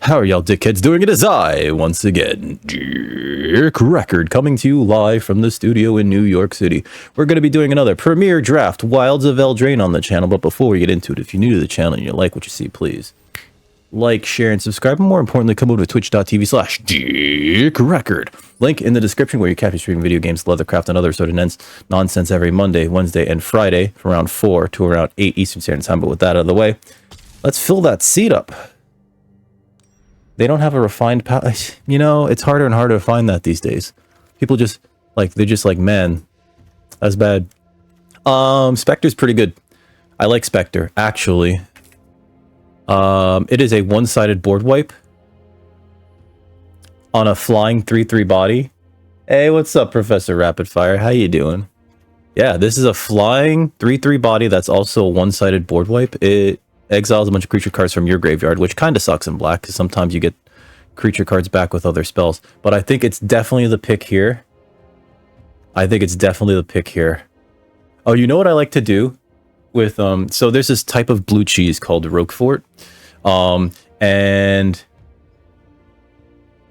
How are y'all dickheads doing? It is I, once again, Dick Record, coming to you live from the studio in New York City. We're going to be doing another premiere draft, Wilds of Eldraine, on the channel, but before we get into it, if you're new to the channel and you like what you see, please like, share, and subscribe, and more importantly, come over to twitch.tv/Dick Record. Link in the description where you catch me streaming video games, leathercraft, and other sort of nonsense every Monday, Wednesday, and Friday from around 4 to around 8 Eastern Standard Time. But with that out of the way, let's fill that seat up. They don't have a refined palette. You know, it's harder and harder to find that these days. People just, like, they're just like, man, that's bad. Spectre's pretty good. I like Spectre, actually. It is a one-sided board wipe on a flying 3/3 body. Hey, what's up, Professor Rapidfire? How you doing? Yeah, this is a flying 3/3 body that's also a one-sided board wipe. It exiles a bunch of creature cards from your graveyard, which kind of sucks in black, because sometimes you get creature cards back with other spells. But I think it's definitely the pick here. Oh, you know what I like to do? With so there's this type of blue cheese called Roquefort, and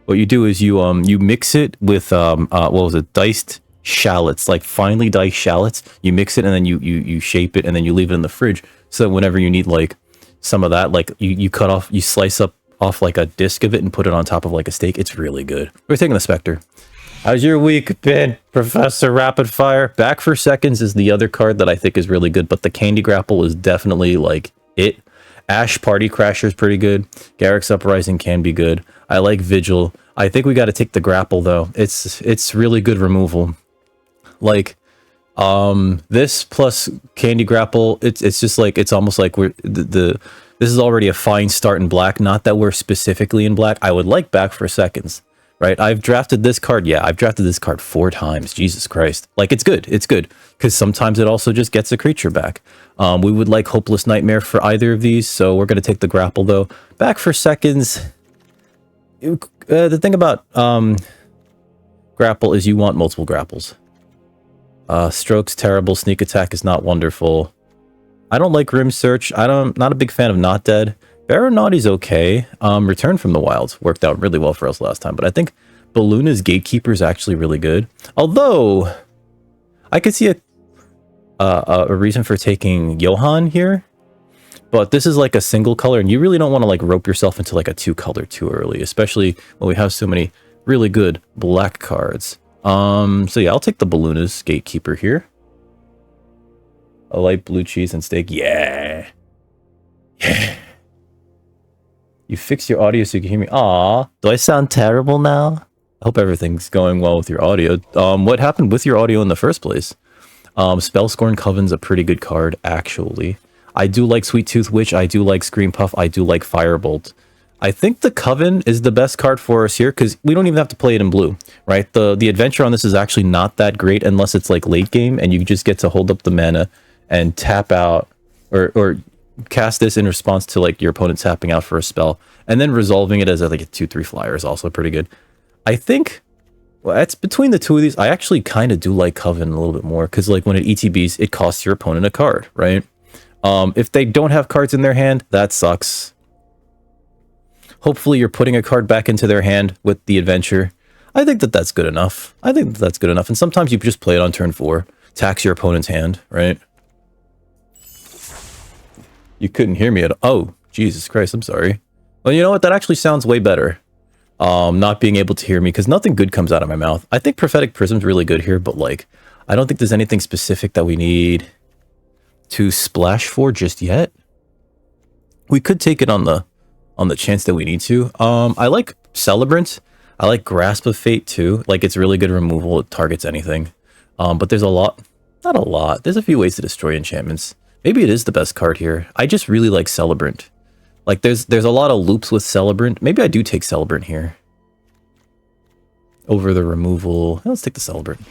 what you do is you mix it with what was it, diced shallots, like finely diced shallots. You mix it and then you shape it and then you leave it in the fridge, so that whenever you need like some of that, like you cut off, you slice off like a disc of it and put it on top of like a steak. It's really good. We're taking the Spectre. How's your week been, Professor Rapidfire? Back for Seconds is the other card that I think is really good, but the Candy Grapple is definitely like it. Ash Party Crasher is pretty good. Garruk's Uprising can be good. I like Vigil. I think we got to take the Grapple though. It's really good removal. Like this plus Candy Grapple, it's just like, it's almost like we're this is already a fine start in black. Not that we're specifically in black. I would like Back for Seconds. Right, I've drafted this card. Yeah, I've drafted this card 4 times. Jesus Christ. Like, it's good. It's good. Because sometimes it also just gets a creature back. We would like Hopeless Nightmare for either of these, so we're going to take the Grapple, though. Back for Seconds. The thing about Grapple is you want multiple Grapples. Stroke's terrible. Sneak Attack is not wonderful. I don't like Rim Search. Not a big fan of Not Dead. Baronaughty's okay. Return from the Wilds worked out really well for us last time, but I think Balluna's Gatekeeper is actually really good. Although, I could see a reason for taking Johan here, but this is like a single color, and you really don't want to like rope yourself into like a 2-color too early, especially when we have so many really good black cards. So yeah, I'll take the Balluna's Gatekeeper here. A light blue cheese and steak. Yeah. Yeah. You fixed your audio so you can hear me. Aw, do I sound terrible now? I hope everything's going well with your audio. What happened with your audio in the first place? Spellscorn Coven's a pretty good card, actually. I do like Sweet Tooth Witch. I do like Scream Puff. I do like Firebolt. I think the Coven is the best card for us here, because we don't even have to play it in blue, right? The adventure on this is actually not that great unless it's like late game, and you just get to hold up the mana and tap out, or cast this in response to like your opponent tapping out for a spell, and then resolving it as like a 2/3 flyer is also pretty good. I think, well, it's between the two of these. I actually kind of do like Coven a little bit more, because like when it ETBs, it costs your opponent a card, right? If they don't have cards in their hand, that sucks. Hopefully you're putting a card back into their hand with the adventure. I think that's good enough. And sometimes you just play it on turn 4, tax your opponent's hand, right? You couldn't hear me at all. Oh, Jesus Christ, I'm sorry. Well, you know what? That actually sounds way better. Not being able to hear me, because nothing good comes out of my mouth. I think Prophetic Prism's really good here, but like, I don't think there's anything specific that we need to splash for just yet. We could take it on the chance that we need to. I like Celebrant. I like Grasp of Fate too. Like, it's really good removal. It targets anything. But there's not a lot. There's a few ways to destroy enchantments. Maybe it is the best card here. I just really like Celebrant. Like, there's a lot of loops with Celebrant. Maybe I do take Celebrant here over the removal. Let's take the Celebrant.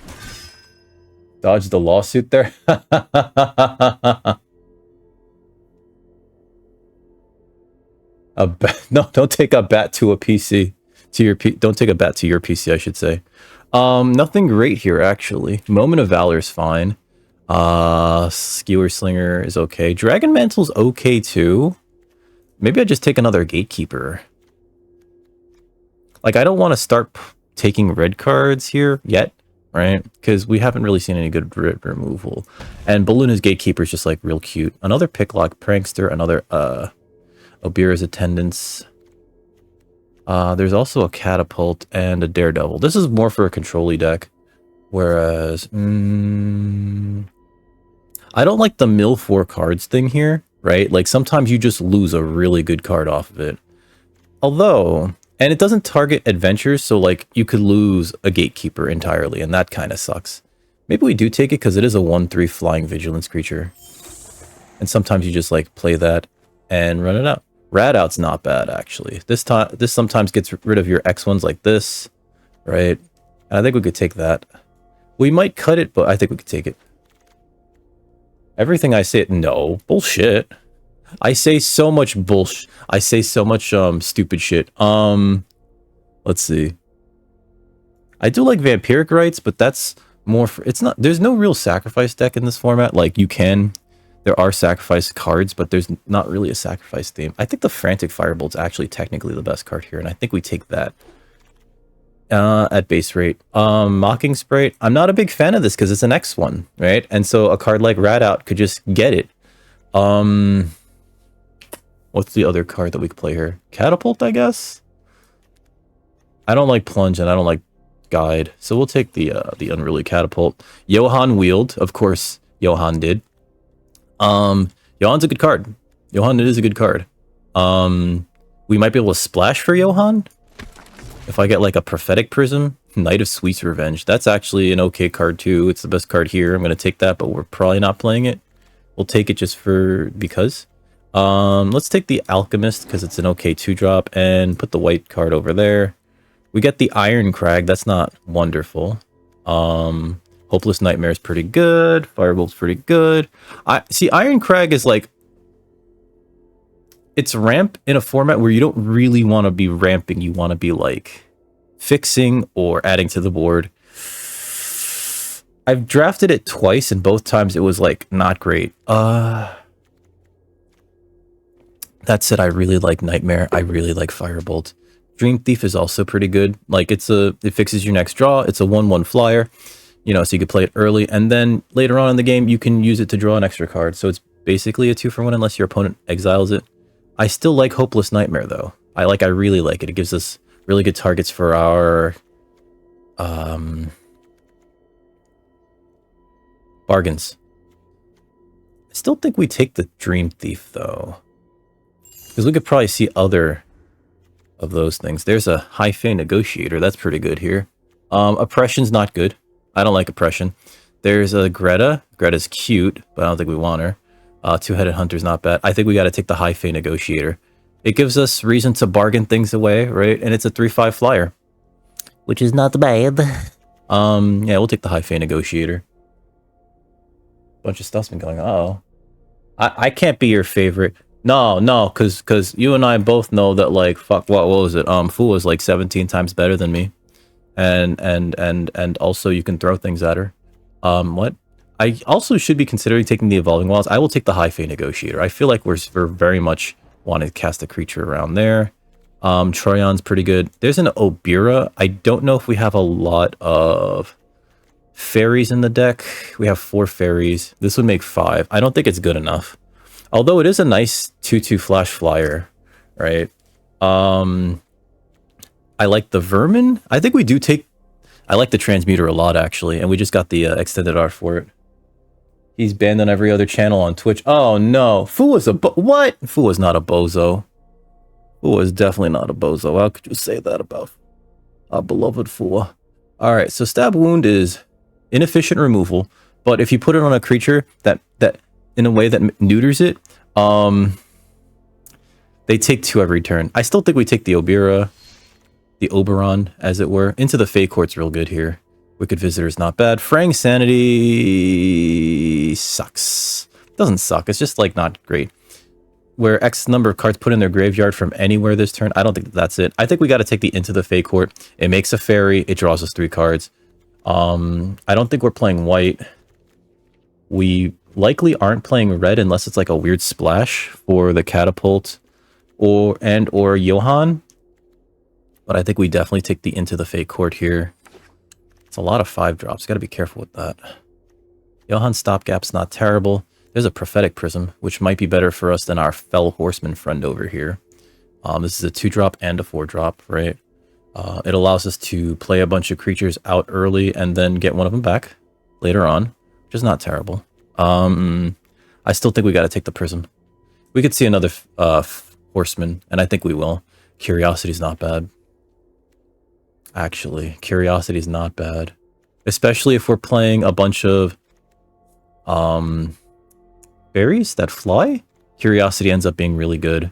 Dodge the lawsuit there. No, don't take a bat to a PC. Don't take a bat to your PC, I should say. Nothing great here, actually. Moment of Valor is fine. Skewer Slinger is okay. Dragon Mantle's okay too. Maybe I just take another Gatekeeper. Like, I don't want to start taking red cards here yet, right? Because we haven't really seen any good red removal. And Balloon's Gatekeeper is just, like, real cute. Another Picklock Prankster, another, Obira's Attendance. There's also a Catapult and a Daredevil. This is more for a control-y deck. Whereas, I don't like the mill 4 cards thing here, right? Like, sometimes you just lose a really good card off of it. Although, and it doesn't target adventures, so, like, you could lose a Gatekeeper entirely, and that kind of sucks. Maybe we do take it, because it is a 1/3 flying vigilance creature. And sometimes you just, like, play that and run it out. Rat Out's not bad, actually. This sometimes gets rid of your X ones like this, right? And I think we could take that. We might cut it, but I think we could take it. Everything I say, no, bullshit. I say so much bullshit. I say so much stupid shit. Let's see. I do like Vampiric Rites, but that's more for, it's not, there's no real sacrifice deck in this format. Like, you can, there are sacrifice cards, but there's not really a sacrifice theme. I think the Frantic Firebolt's actually technically the best card here, and I think we take that at base rate. Mocking Sprite, I'm not a big fan of this because it's an X one, right? And so a card like Rat Out could just get it. What's the other card that we could play here? Catapult, I guess? I don't like Plunge and I don't like Guide, so we'll take the Unruly Catapult. Johan Wield, of course, Johan did. Johan's a good card. Johan is a good card. We might be able to splash for Johan. If I get like a Prophetic Prism, Knight of Sweet's Revenge. That's actually an okay card too. It's the best card here. I'm going to take that, but we're probably not playing it. We'll take it just for because. Let's take the Alchemist because it's an okay 2-drop and put the white card over there. We get the Iron Crag. That's not wonderful. Hopeless Nightmare is pretty good. Firebolt's pretty good. See, Iron Crag is like, it's ramp in a format where you don't really want to be ramping. You want to be like fixing or adding to the board. I've drafted it twice and both times it was like not great. That said, I really like Nightmare. I really like Firebolt. Dream Thief is also pretty good. Like it fixes your next draw. It's a 1/1 flyer, you know, so you could play it early and then later on in the game you can use it to draw an extra card. So it's basically a 2-for-1 unless your opponent exiles it. I still like Hopeless Nightmare though. I really like it. It gives us really good targets for our bargains. I still think we take the Dream Thief though, because we could probably see other of those things. There's a High Fae Negotiator. That's pretty good here. Oppression's not good. I don't like Oppression. There's a Greta. Greta's cute, but I don't think we want her. Two-Headed Hunter's not bad. I think we got to take the High Fae Negotiator. It gives us reason to bargain things away, right? And it's a 3/5 flyer, which is not bad. Yeah, we'll take the High Fae Negotiator. Bunch of stuff's been going on. Uh-oh. I can't be your favorite. No, because you and I both know that, like, fuck, what was it? Fu was like 17 times better than me. And also you can throw things at her. What? I also should be considering taking the Evolving Wilds. I will take the High Fae Negotiator. I feel like we're very much wanting to cast a creature around there. Troyon's pretty good. There's an Obira. I don't know if we have a lot of fairies in the deck. We have 4 fairies. This would make 5. I don't think it's good enough. Although it is a nice 2/2 flash flyer, right? I like the Vermin. I think we do take... I like the Transmuter a lot, actually. And we just got the extended art for it. He's banned on every other channel on Twitch. Oh, no. Fu was a... What? Fu was not a bozo. Fu was definitely not a bozo. How could you say that about our beloved Fu? Alright, so Stab Wound is inefficient removal. But if you put it on a creature that in a way that neuters it, they take 2 every turn. I still think we take the Obira, the Oberon, as it were. Into the Fey Court's real good here. Wicked Visitor's not bad. Fraying Sanity sucks. Doesn't suck. It's just, like, not great. Where X number of cards put in their graveyard from anywhere this turn, I don't think that's it. I think we got to take the Into the Fey Court. It makes a fairy. It draws us 3 cards. I don't think we're playing white. We likely aren't playing red unless it's like a weird splash for the Catapult or Johan. But I think we definitely take the Into the Fate Court here. It's a lot of 5-drops. Got to be careful with that. Johan's Stopgap's not terrible. There's a Prophetic Prism, which might be better for us than our Fell Horseman friend over here. This is a 2-drop and a 4-drop, right? It allows us to play a bunch of creatures out early and then get one of them back later on, which is not terrible. I still think we got to take the Prism. We could see another Horseman, and I think we will. Curiosity's not bad. Actually, Curiosity's not bad. Especially if we're playing a bunch of berries that fly. Curiosity ends up being really good.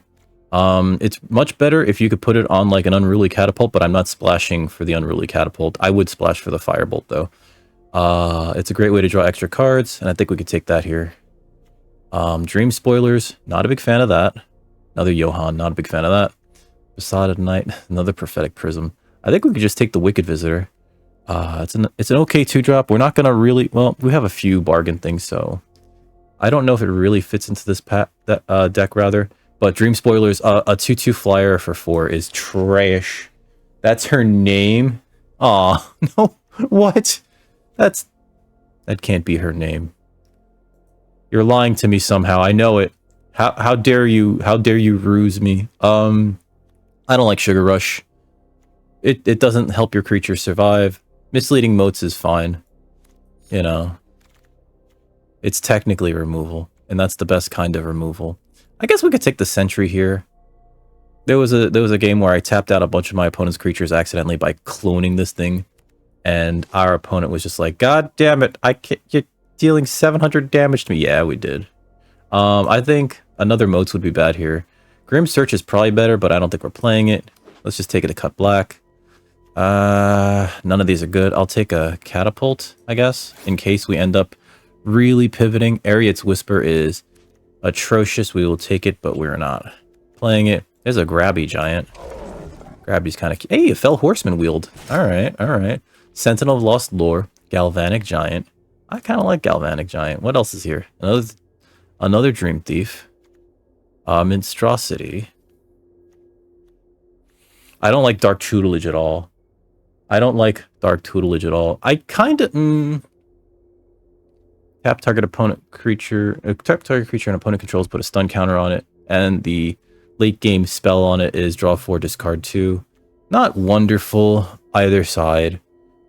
It's much better if you could put it on like an Unruly Catapult, but I'm not splashing for the Unruly Catapult. I would splash for the Firebolt though. It's a great way to draw extra cards, and I think we could take that here. Dream Spoilers, not a big fan of that. Another Johan, not a big fan of that. Besotted Knight, another Prophetic Prism. I think we could just take the Wicked Visitor. It's an okay 2-drop. We're not gonna really, well, we have a few bargain things, so I don't know if it really fits into this deck rather. But Dream Spoilers, a 2/2 flyer for 4 is trash. That's her name. Aw, no, what? That can't be her name. You're lying to me somehow. I know it. How dare you? How dare you ruse me? I don't like Sugar Rush. It doesn't help your creature survive. Misleading Motes is fine. You know. It's technically removal, and that's the best kind of removal. I guess we could take the Sentry here. There was a game where I tapped out a bunch of my opponent's creatures accidentally by cloning this thing, and our opponent was just like, "God damn it! You're dealing 700 damage to me." Yeah, we did. I think another Motes would be bad here. Grim Search is probably better, but I don't think we're playing it. Let's just take it to cut black. None of these are good. I'll take a Catapult, I guess, in case we end up really pivoting. Ariet's Whisper is atrocious. We will take it, but we're not playing it. There's a Grabby Giant. Grabby's kind of cute. Hey, a Fell Horseman wield. Alright, alright. Sentinel of Lost Lore. Galvanic Giant. I kind of like Galvanic Giant. What else is here? Another Dream Thief. Monstrosity. I don't like Dark Tutelage at all. I don't like Dark Tutelage at all. I kind of... Tap target creature and opponent controls, put a stun counter on it, and the late game spell on it is draw 4, discard 2. Not wonderful either side.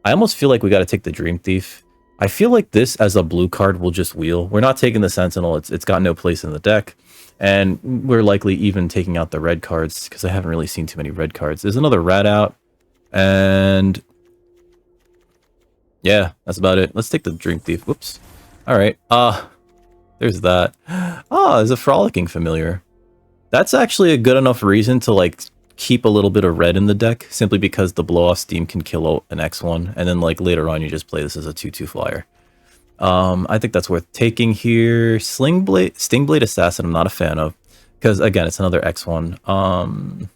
I almost feel like we got to take the Dream Thief. I feel like this as a blue card will just wheel. We're not taking the Sentinel. It's got no place in the deck, and we're likely even taking out the red cards because I haven't really seen too many red cards. There's another Rat out, and yeah, that's about it. Let's take the Dream Thief. Whoops. All right. There's that. There's a Frolicking Familiar. That's actually a good enough reason to like keep a little bit of red in the deck, simply because the blow off steam can kill an X1, and then like later on you just play this as a 2/2 flyer. I think that's worth taking here. Stingblade Assassin I'm not a fan of, because again it's another X1.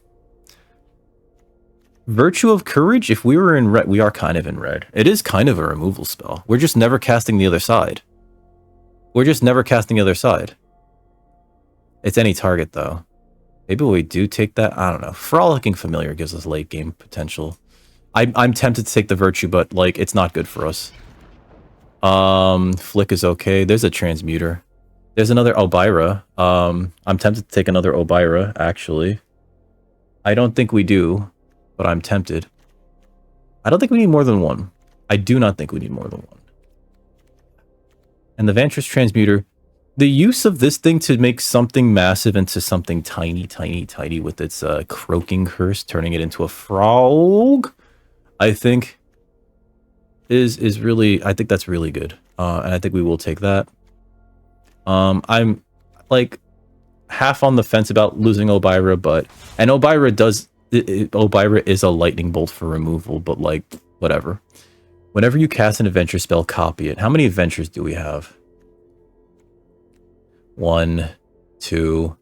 Virtue of Courage, if we were in red, we are kind of in red. It is kind of a removal spell. We're just never casting the other side. We're just never casting the other side. It's any target, though. Maybe we do take that. I don't know. Frolicking Familiar gives us late game potential. I'm tempted to take the Virtue, but like it's not good for us. Flick is okay. There's a Transmuter. There's another Obira. I'm tempted to take another Obira, actually. I don't think we do, but I'm tempted. I don't think we need more than one. I do not think we need more than one. And the Vantress Transmuter, the use of this thing to make something massive into something tiny, tiny, tiny with its croaking curse, turning it into a frog, I think is really, I think that's really good. And I think we will take that. I'm like half on the fence about losing Obira, but, and Obira does, Obira is a lightning bolt for removal, but like, whatever. Whenever you cast an adventure spell, copy it. How many adventures do we have? 1, 2.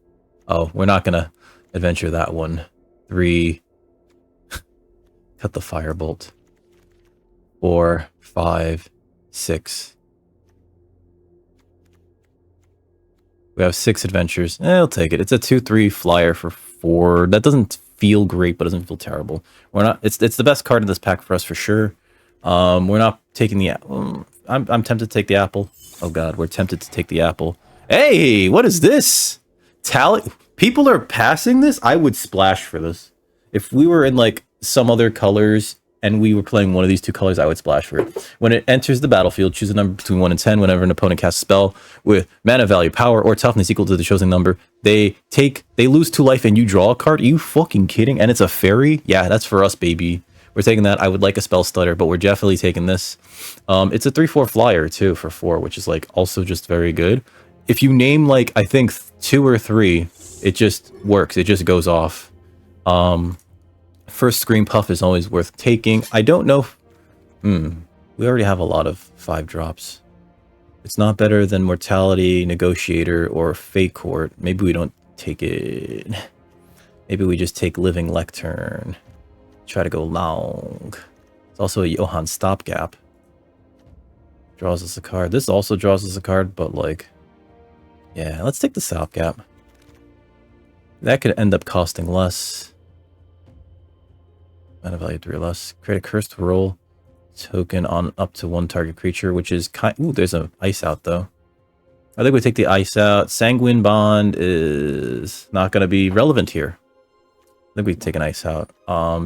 Oh, we're not gonna adventure that one. 3. Cut the firebolt. 4, 5, 6. We have 6 adventures. I'll take it. It's a 2/3 flyer for 4. That doesn't feel great, but doesn't feel terrible. We're not. It's the best card in this pack for us for sure. We're not taking the. I'm tempted to take the apple. Oh god, we're tempted to take the apple. Hey, what is this? Tally. People are passing this. I would splash for this. If we were in like some other colors and we were playing one of these two colors, I would splash for it. When it enters the battlefield, choose a number between 1 and 10. Whenever an opponent casts a spell with mana value, power, or toughness equal to the chosen number, they lose 2 life and you draw a card. Are you fucking kidding? And it's a fairy? Yeah, that's for us, baby. We're taking that. I would like a spell stutter, but we're definitely taking this. It's a 3/4 flyer too for 4, which is like also just very good. If you name like I think 2 or 3, it just works. It just goes off. First Scream Puff is always worth taking. I don't know. We already have a lot of 5 drops. It's not better than Mortality, Negotiator, or Fate Court. Maybe we don't take it. Maybe we just take Living Lectern. Try to go long. It's also a Johann Stopgap. Draws us a card. This also draws us a card, but like... yeah, let's take the Stopgap. That could end up costing less. Mana value 3 or less. Create a cursed roll token on up to 1 target creature, which is kind. Ooh, there's an ice out though. I think we take the ice out. Sanguine Bond is not going to be relevant here. I think we take an ice out.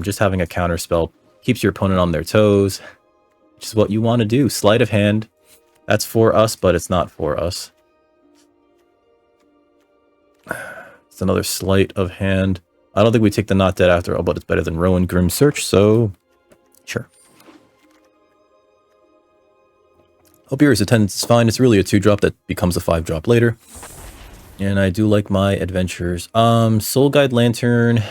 Just having a counter spell keeps your opponent on their toes, which is what you want to do. Sleight of hand. That's for us, but it's not for us. It's another sleight of hand. I don't think we take the Not Dead after all, but it's better than Rowan Grim Search, so sure. Hope yours attendance is fine. It's really a 2-drop that becomes a 5-drop later. And I do like my adventures. Soul Guide Lantern.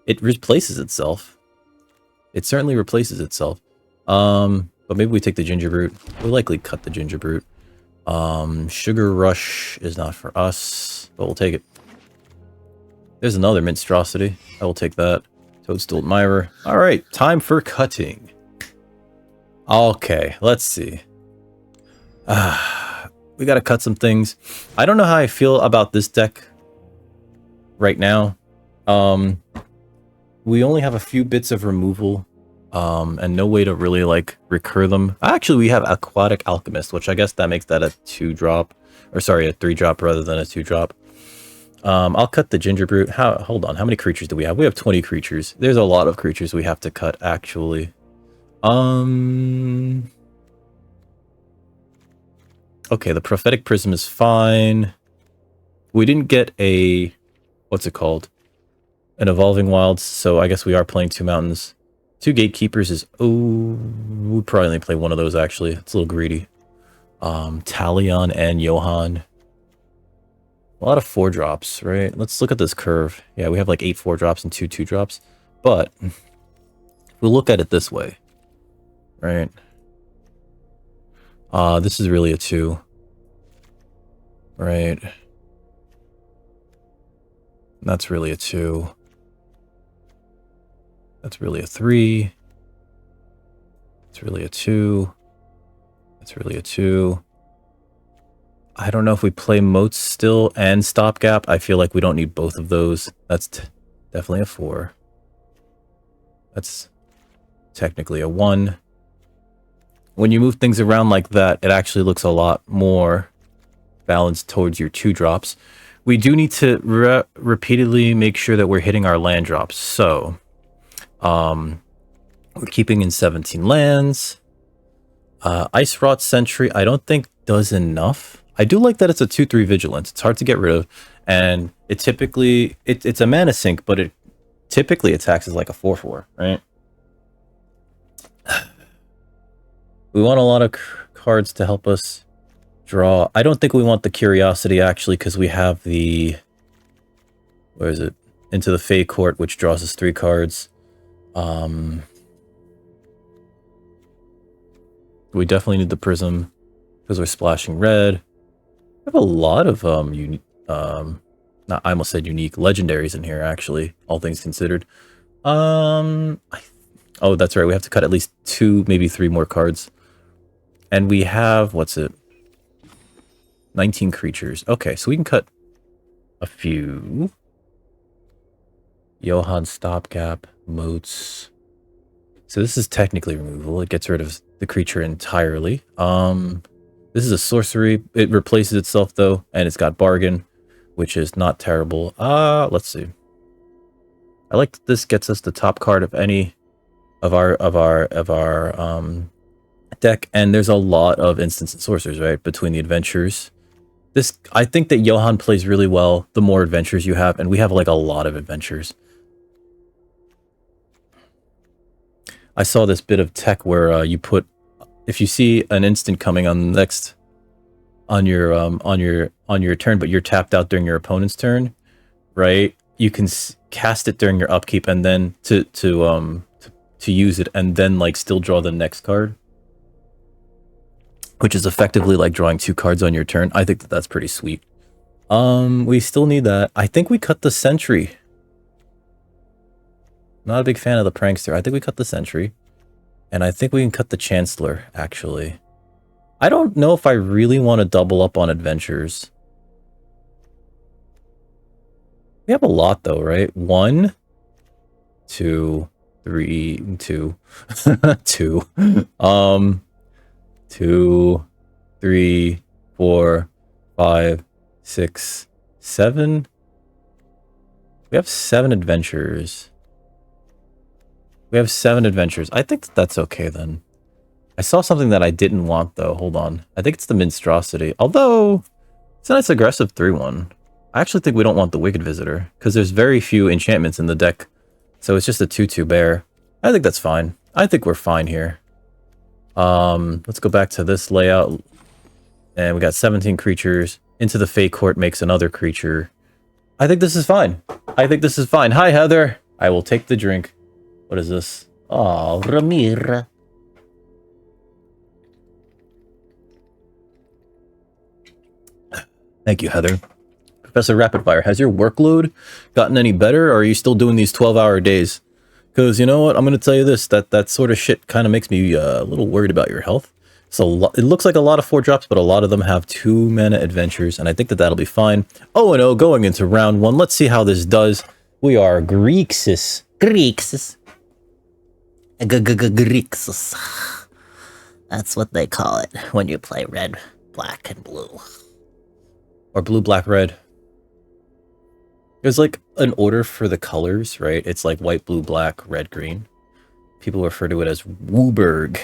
It replaces itself. It certainly replaces itself. But maybe we take the Ginger Brute. We'll likely cut the Ginger Brute. Sugar Rush is not for us, but we'll take it. There's another Minstrosity. I will take that. Toadstool Admirer. Alright, time for cutting. Okay, let's see. We gotta cut some things. I don't know how I feel about this deck right now. We only have a few bits of removal, and no way to really like recur them. Actually, we have Aquatic Alchemist, which I guess that makes that a 2-drop, or sorry, a 3-drop rather than a 2-drop. I'll cut the Ginger Brute. Hold on, how many creatures do we have? We have 20 creatures. There's a lot of creatures we have to cut, actually. Okay, the Prophetic Prism is fine. We didn't get a... what's it called? An Evolving Wilds, so I guess we are playing 2 mountains. 2 Gatekeepers is... oh, we probably only play one of those, actually. It's a little greedy. Talion and Johann. A lot of 4-drops, right? Let's look at this curve. Yeah, we have like 8 4-drops and 2 2-drops. But if we look at it this way, right? This is really a 2. Right? That's really a 2. That's really a 3. It's really a 2. That's really a 2. I don't know if we play Moats still and Stopgap. I feel like we don't need both of those. That's definitely a 4. That's technically a 1. When you move things around like that, it actually looks a lot more balanced towards your 2-drops. We do need to repeatedly make sure that we're hitting our land drops. So, we're keeping in 17 lands. Ice Rot Sentry, I don't think does enough. I do like that it's a 2/3 Vigilance. It's hard to get rid of, and it typically it's a mana sink, but it typically attacks as like a 4/4, right? We want a lot of cards to help us draw. I don't think we want the Curiosity actually, because we have the, where is it? Into the Fey Court, which draws us 3 cards. We definitely need the Prism because we're splashing red. We have a lot of not, I almost said unique legendaries in here actually, all things considered. Oh, that's right. We have to cut at least 2, maybe 3 more cards. And we have, what's it? 19 creatures. Okay, so we can cut a few. Johan Stopgap, Moats. So this is technically removal. It gets rid of the creature entirely. This is a sorcery. It replaces itself though, and it's got bargain, which is not terrible. Let's see. I like that this gets us the top card of any of our deck, and there's a lot of instants and sorcerers, right? Between the adventures. This, I think that Johan plays really well the more adventures you have, and we have like a lot of adventures. I saw this bit of tech where you put, if you see an instant coming on the next on your turn, but you're tapped out during your opponent's turn, right? You can cast it during your upkeep and then to use it, and then like still draw the next card, which is effectively like drawing 2 cards on your turn. I think that that's pretty sweet. We still need that. I think we cut the Sentry. Not a big fan of the Prankster. I think we cut the Sentry. And I think we can cut the Chancellor, actually. I don't know if I really want to double up on adventures. We have a lot, though, right? 1, 2, 3, 2. 2. 2, 3, 4, 5, 6, 7. We have 7 adventures. We have 7 adventures. I think that's okay then. I saw something that I didn't want though. Hold on. I think it's the Minstrosity. Although, it's a nice aggressive 3-1. I actually think we don't want the Wicked Visitor, because there's very few enchantments in the deck. So it's just a 2-2 bear. I think that's fine. I think we're fine here. Let's go back to this layout. And we got 17 creatures. Into the Fate Court makes another creature. I think this is fine. I think this is fine. Hi, Heather. I will take the drink. What is this? Oh, Ramir. Thank you, Heather. Professor Rapidfire, has your workload gotten any better, or are you still doing these 12-hour days? Because you know what? I'm going to tell you this. That sort of shit kind of makes me a little worried about your health. So it looks like a lot of 4-drops, but a lot of them have 2-mana adventures, and I think that that'll be fine. 0-0 going into round 1. Let's see how this does. We are Grixis. Grixis. Grixis. That's what they call it when you play red, black, and blue. Or blue, black, red. There's like an order for the colors, right? It's like white, blue, black, red, green. People refer to it as Wooburg.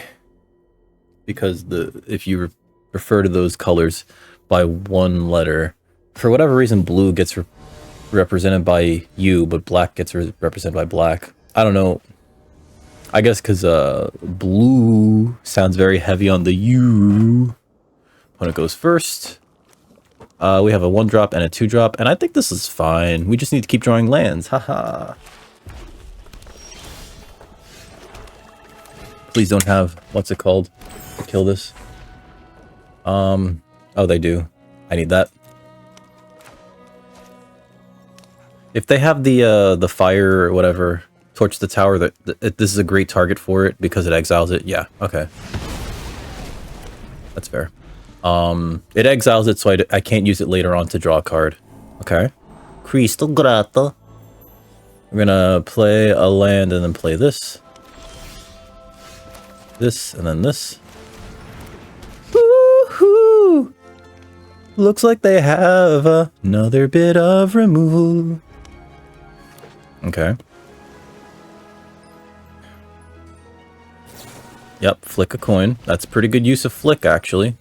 Because if you refer to those colors by one letter, for whatever reason, blue gets represented by U, but black gets represented by black. I don't know. I guess because blue sounds very heavy on the U. Opponent goes first. We have a 1-drop and a 2-drop, and I think this is fine. We just need to keep drawing lands. Haha. Please don't have, what's it called? Kill this. Oh, they do. I need that. If they have the fire or whatever, torch the tower, this is a great target for it because it exiles it. Yeah, okay. That's fair. It exiles it, so I can't use it later on to draw a card. Okay. Crystal Grotto. We're gonna play a land and then play this. This, and then this. Woohoo! Looks like they have another bit of removal. Okay. Yep, flick a coin. That's pretty good use of flick, actually.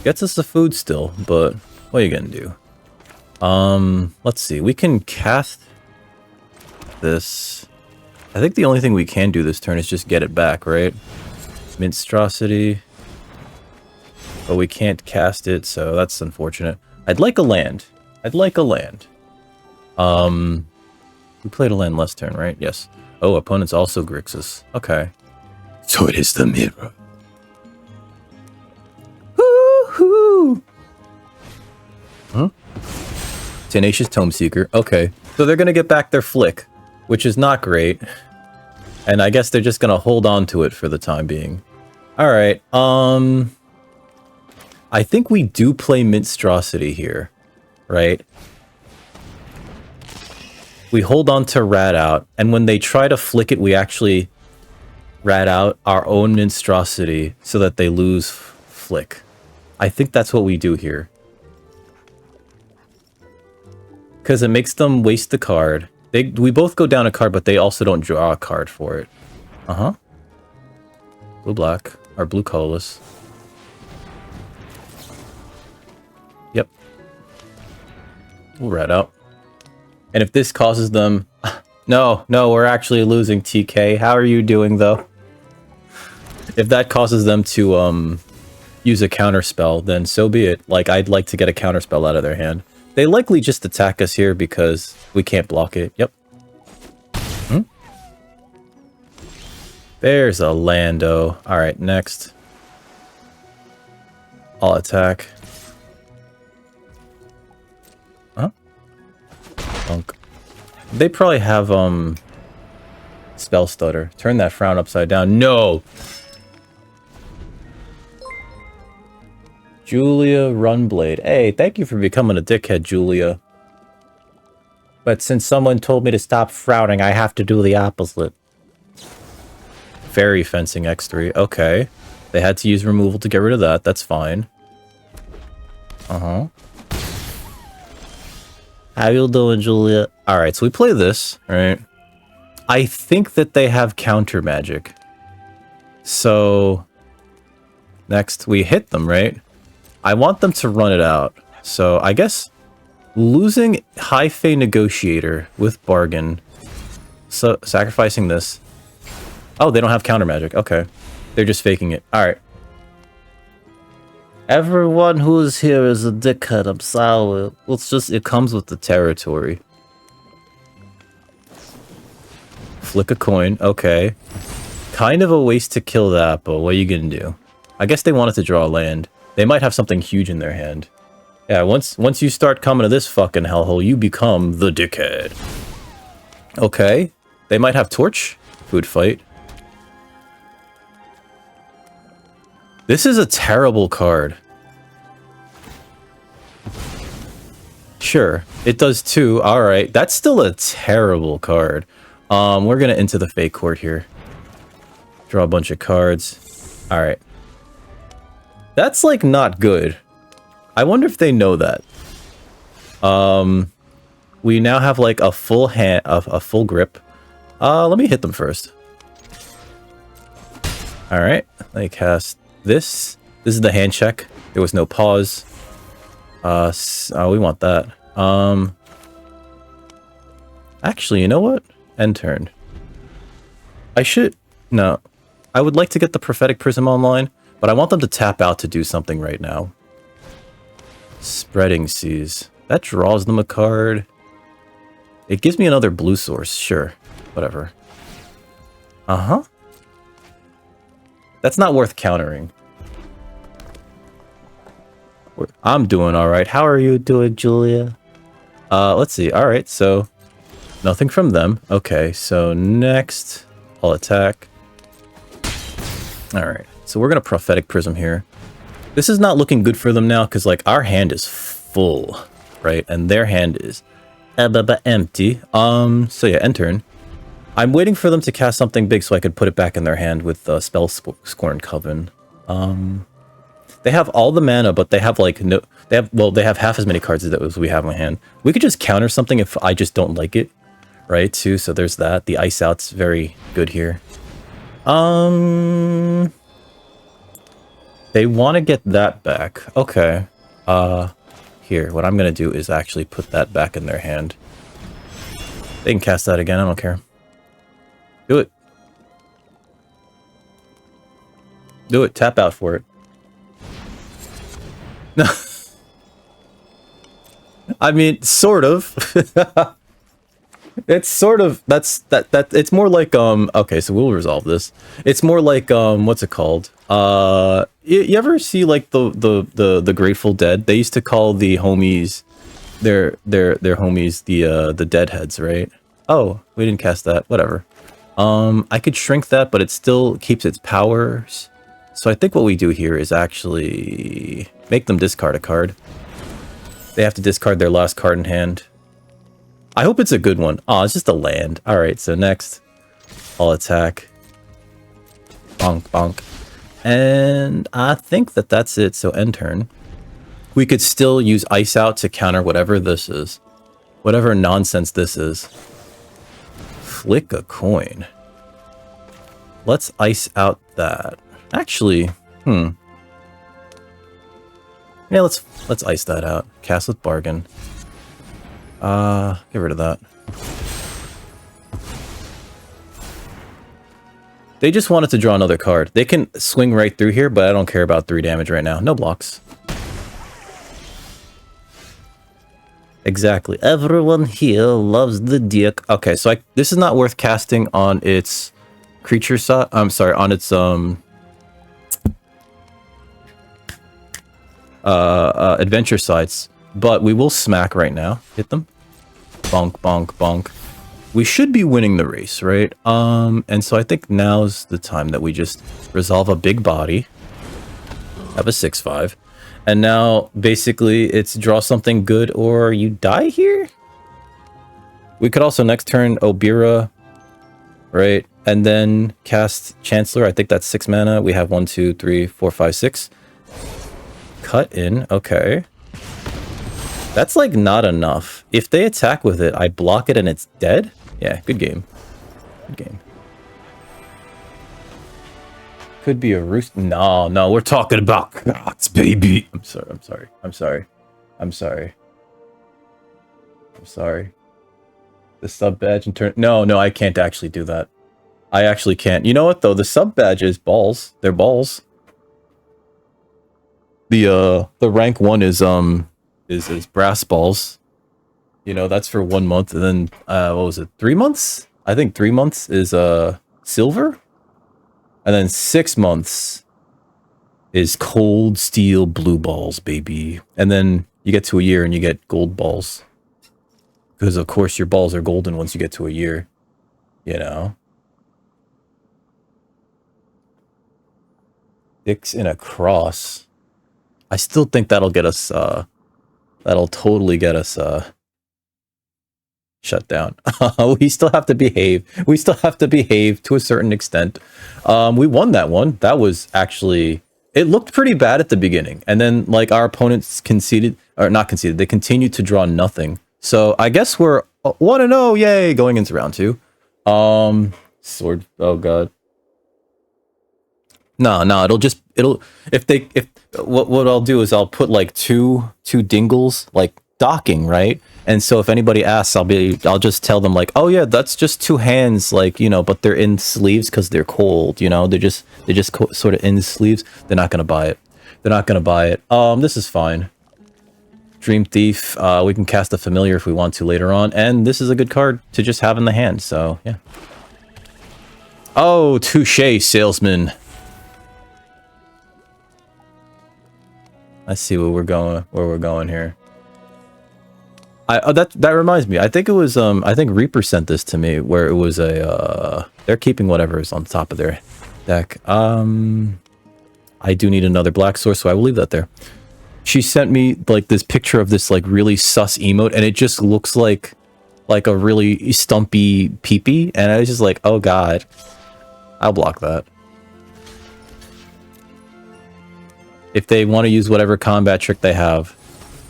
Gets us the food still, but what are you gonna do? Let's see. We can cast this. I think the only thing we can do this turn is just get it back, right? Minstrosity. But we can't cast it, so that's unfortunate. I'd like a land. I'd like a land. We played a land last turn, right? Yes. Oh, opponent's also Grixis. Okay. So it is the mirror. Woohoo! Huh? Tenacious Tomeseeker. Okay. So they're gonna get back their flick, which is not great. And I guess they're just gonna hold on to it for the time being. Alright, I think we do play Minstrosity here, right? We hold on to rat out, and when they try to flick it, we actually rat out our own monstrosity so that they lose flick. I think that's what we do here. Because it makes them waste the card. We both go down a card, but they also don't draw a card for it. Uh-huh. Blue-black. Or blue-colorless. Yep. We'll rat out. And if this causes them... No, we're actually losing TK. How are you doing, though? If that causes them to use a counterspell, then so be it. Like, I'd like to get a counterspell out of their hand. They likely just attack us here because we can't block it. Yep. Hmm? There's a Lando. Alright, next. I'll attack. Huh? Punk. They probably have, Spell Stutter. Turn that frown upside down. No! Julia Runblade. Hey, thank you for becoming a dickhead, Julia. But since someone told me to stop frowning, I have to do the opposite. Fairy Fencing X3. Okay. They had to use removal to get rid of that. That's fine. Uh-huh. How you doing, Julia? Alright, so we play this, right? I think that they have counter magic. So... next, we hit them, right? I want them to run it out. So, I guess... losing High Fae Negotiator with Bargain. So, sacrificing this. Oh, they don't have counter magic. Okay. They're just faking it. Alright. Everyone who's here is a dickhead. I'm sorry. It's just, it comes with the territory. Flick a coin. Okay. Kind of a waste to kill that, but what are you gonna do? I guess they wanted to draw a land. They might have something huge in their hand. Yeah, once you start coming to this fucking hellhole, you become the dickhead. Okay. They might have Torch. Who would fight? This is a terrible card. Sure, it does too. Alright, that's still a terrible card. We're gonna enter the Fake Court here. Draw a bunch of cards. Alright. That's, like, not good. I wonder if they know that. We now have, like, a full hand, a full grip. Let me hit them first. Alright, let me cast this. This is the hand check. There was no pause. We want that. Actually, you know what? End turn. No. I would like to get the Prophetic Prism online, but I want them to tap out to do something right now. Spreading Seas. That draws them a card. It gives me another blue source. Sure. Whatever. Uh-huh. That's not worth countering. I'm doing alright. How are you doing, Julia? Let's see. Alright, so... nothing from them. Okay, so next... I'll attack. Alright, so we're gonna Prophetic Prism here. This is not looking good for them now, because, like, our hand is full, right? And their hand is... empty. So yeah, end turn. I'm waiting for them to cast something big so I could put it back in their hand with Spell Scorn Coven. They have all the mana, but they have like no. They have half as many cards as we have in hand. We could just counter something if I just don't like it, right? Too. So there's that. The Ice Out's very good here. They want to get that back. Okay. Here, what I'm gonna do is actually put that back in their hand. They can cast that again. I don't care. Do it. Do it. Tap out for it. No. I mean, sort of. It's sort of it's more like okay, so we'll resolve this. It's more like what's it called? You ever see like the Grateful Dead? They used to call the homies their homies the Deadheads, right? Oh, we didn't cast that. Whatever. I could shrink that, but it still keeps its powers. So I think what we do here is actually make them discard a card. They have to discard their last card in hand. I hope it's a good one. Oh, it's just a land. All right, so next, I'll attack. Bonk, bonk. And I think that that's it. So end turn. We could still use Ice Out to counter whatever this is. Whatever nonsense this is. Flick a coin. Let's Ice Out that. Actually, yeah, let's ice that out. Cast with Bargain. Get rid of that. They just wanted to draw another card. They can swing right through here, but I don't care about 3 damage right now. No blocks. Exactly. Everyone here loves the dick. Okay, so this is not worth casting on its creature side. I'm sorry, on its adventure sides. But we will smack right now. Hit them. Bonk, bonk, bonk. We should be winning the race, right? And so I think now's the time that we just resolve a big body. Have a 6/5. And now, basically, it's draw something good or you die here? We could also next turn Obira, right? And then cast Chancellor. I think that's 6 mana. We have 1, 2, 3, 4, 5, 6. Cut in. Okay. That's like not enough. If they attack with it, I block it and it's dead? Yeah, good game. Good game. Could be a roost. No, no, we're talking about gods, baby. I'm sorry, I'm sorry, I'm sorry. I'm sorry. I'm sorry. The sub badge and turn. No, no, I can't actually do that. I actually can't. You know what though? The sub badge is balls. They're balls. The rank 1 is brass balls. You know, that's for 1 month, and then what was it? 3 months? I think 3 months is silver. And then 6 months is cold steel blue balls, baby. And then you get to a year and you get gold balls. Because, of course, your balls are golden once you get to a year. You know? Dicks in a cross. I still think that'll get us, that'll totally get us, shut down. We still have to behave. We still have to behave to a certain extent. We won that one. That was actually... It looked pretty bad at the beginning. And then, like, our opponents conceded... Or not conceded. They continued to draw nothing. So, I guess we're 1-0. Yay! Going into round 2. Sword... Oh, God. No, it'll just... What I'll do is I'll put, like, two dingles, like, docking, right? And so if anybody asks, I'll just tell them like, oh yeah, that's just 2 hands, like, you know, but they're in sleeves because they're cold, you know, they're just sort of in sleeves. They're not gonna buy it. They're not gonna buy it. This is fine. Dream Thief. We can cast a familiar if we want to later on, and this is a good card to just have in the hand. So yeah. Oh, touche, salesman. Let's see where we're going here. That reminds me. I think it was I think Reaper sent this to me where it was a they're keeping whatever is on top of their deck. I do need another black source, so I will leave that there. She sent me like this picture of this like really sus emote, and it just looks like a really stumpy peepee, and I was just like, oh god, I'll block that. If they want to use whatever combat trick they have,